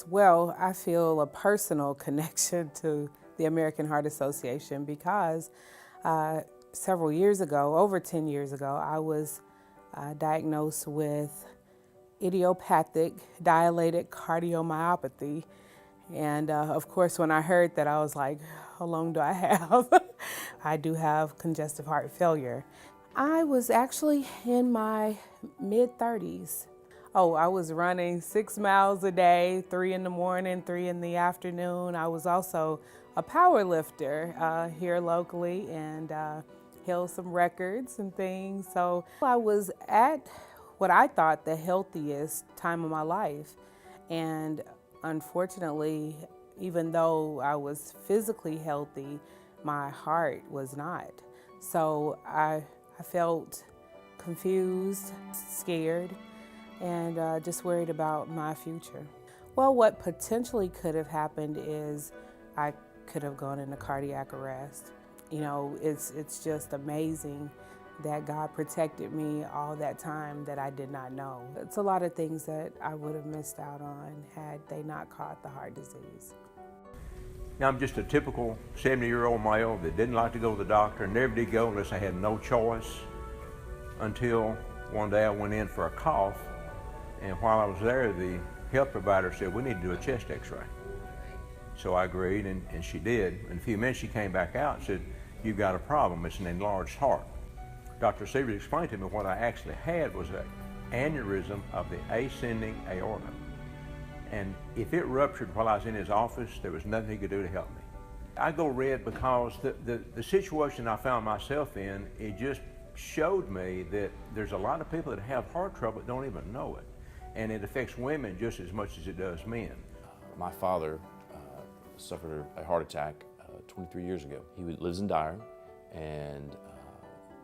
Well, I feel a personal connection to the American Heart Association because several years ago, over 10 years ago, I was diagnosed with idiopathic dilated cardiomyopathy. And of course, when I heard that, I was like, how long do I have? I do have congestive heart failure. I was actually in my mid-30s. Oh, I was running 6 miles a day, 3 in the morning, 3 in the afternoon. I was also a power lifter here locally and held some records and things. So I was at what I thought the healthiest time of my life. And unfortunately, even though I was physically healthy, my heart was not. So I felt confused, scared, and just worried about my future. Well, what potentially could have happened is I could have gone into cardiac arrest. You know, it's just amazing that God protected me all that time that I did not know. It's a lot of things that I would have missed out on had they not caught the heart disease. Now, I'm just a typical 70-year-old male that didn't like to go to the doctor and never did go unless I had no choice, until one day I went in for a cough, and while I was there, the health provider said, we need to do a chest x-ray. So I agreed, and she did. In a few minutes, she came back out and said, you've got a problem, it's an enlarged heart. Dr. Seaver explained to me what I actually had was an aneurysm of the ascending aorta. And if it ruptured while I was in his office, there was nothing he could do to help me. I go red because the situation I found myself in, it just showed me that there's a lot of people that have heart trouble that don't even know it. And it affects women just as much as it does men. My father suffered a heart attack 23 years ago. He lives in Dyer, and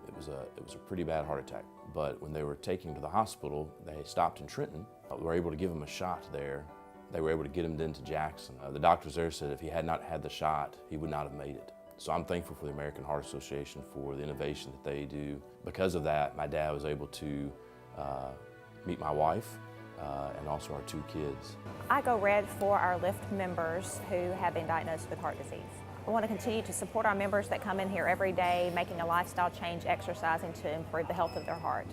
it was a pretty bad heart attack. But when they were taking him to the hospital, they stopped in Trenton. They were able to give him a shot there. They were able to get him then to Jackson. The doctors there said if he had not had the shot, he would not have made it. So I'm thankful for the American Heart Association for the innovation that they do. Because of that, my dad was able to meet my wife and also our 2 kids. I go red for our LIFT members who have been diagnosed with heart disease. I want to continue to support our members that come in here every day, making a lifestyle change, exercising to improve the health of their heart.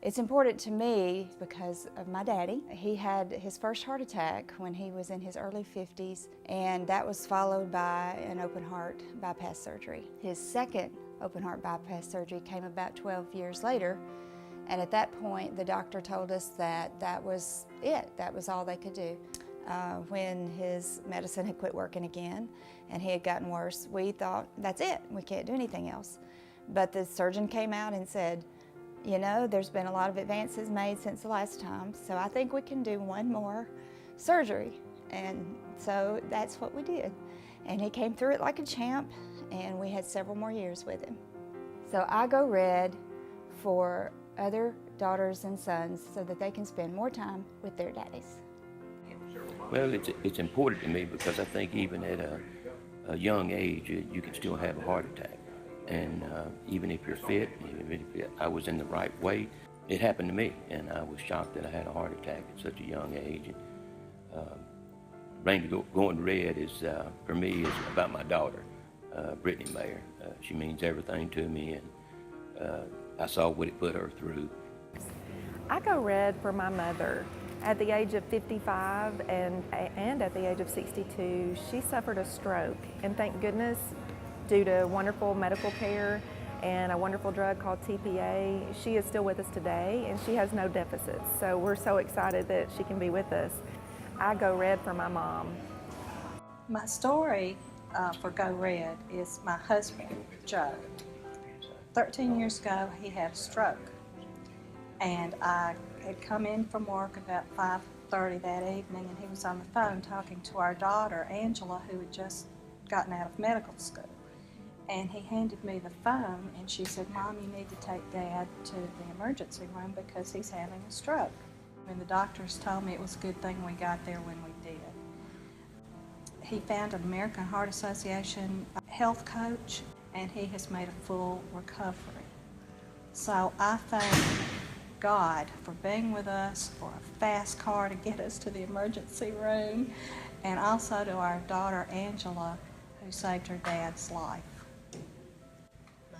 It's important to me because of my daddy. He had his first heart attack when he was in his early 50s, and that was followed by an open heart bypass surgery. His second open heart bypass surgery came about 12 years later, and at that point the doctor told us that that was it, that was all they could do. When his medicine had quit working again and he had gotten worse, we thought, that's it, we can't do anything else. But the surgeon came out and said, you know, there's been a lot of advances made since the last time, so I think we can do one more surgery. And so that's what we did. And he came through it like a champ, and we had several more years with him. So I go red for other daughters and sons so that they can spend more time with their daddies. Well, it's important to me because I think even at a young age, you can still have a heart attack. And even if you're fit, even if I was in the right weight, it happened to me. And I was shocked that I had a heart attack at such a young age. And going red is, for me, is about my daughter, Brittany Mayer. She means everything to me, and I saw what it put her through. I go red for my mother. At the age of 55 and at the age of 62, she suffered a stroke, and thank goodness, due to wonderful medical care and a wonderful drug called TPA, she is still with us today, and she has no deficits. So we're so excited that she can be with us. I go red for my mom. My story for Go Red is my husband, Joe. 13 years ago, he had a stroke, and I had come in from work about 5:30 that evening, and he was on the phone talking to our daughter, Angela, who had just gotten out of medical school. And he handed me the phone, and she said, Mom, you need to take Dad to the emergency room because he's having a stroke. And the doctors told me it was a good thing we got there when we did. He found an American Heart Association health coach, and he has made a full recovery. So I think God for being with us, for a fast car to get us to the emergency room, and also to our daughter Angela, who saved her dad's life.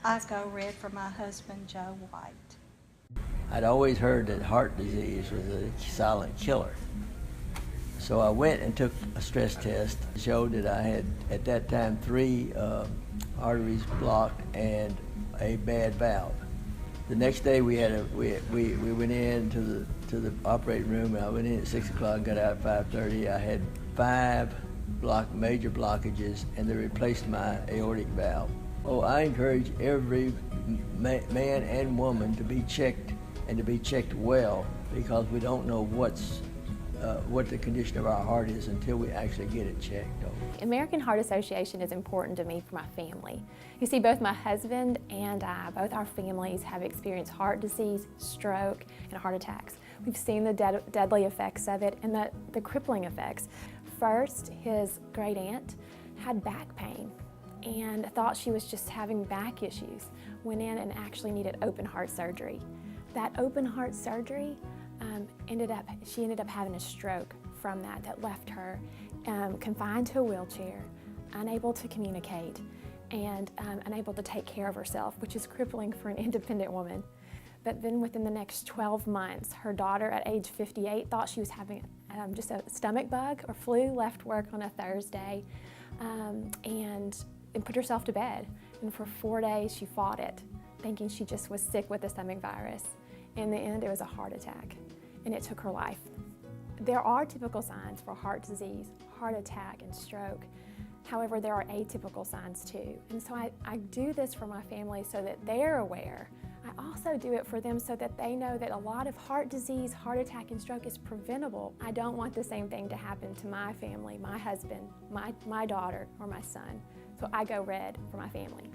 I go red for my husband, Joe White. I'd always heard that heart disease was a silent killer. So I went and took a stress test. It showed that I had, at that time, 3 arteries blocked and a bad valve. The next day we went in to the operating room. I went in at 6 o'clock, got out at 5:30. I had 5 major blockages, and they replaced my aortic valve. Oh, I encourage every man and woman to be checked, and to be checked well, because we don't know what the condition of our heart is until we actually get it checked. American Heart Association is important to me for my family. You see, both my husband and I, both our families have experienced heart disease, stroke, and heart attacks. We've seen the deadly effects of it and the crippling effects. First, his great aunt had back pain and thought she was just having back issues. Went in and actually needed open heart surgery. That open heart surgery she ended up having a stroke from that left her confined to a wheelchair, unable to communicate, and unable to take care of herself, which is crippling for an independent woman. But then within the next 12 months, her daughter at age 58 thought she was having just a stomach bug or flu, left work on a Thursday, and put herself to bed. And for 4 days, she fought it, thinking she just was sick with the stomach virus. In the end, it was a heart attack, and it took her life. There are typical signs for heart disease, heart attack, and stroke. However, there are atypical signs too. And so I do this for my family so that they're aware. I also do it for them so that they know that a lot of heart disease, heart attack, and stroke is preventable. I don't want the same thing to happen to my family, my husband, my daughter, or my son. So I go red for my family.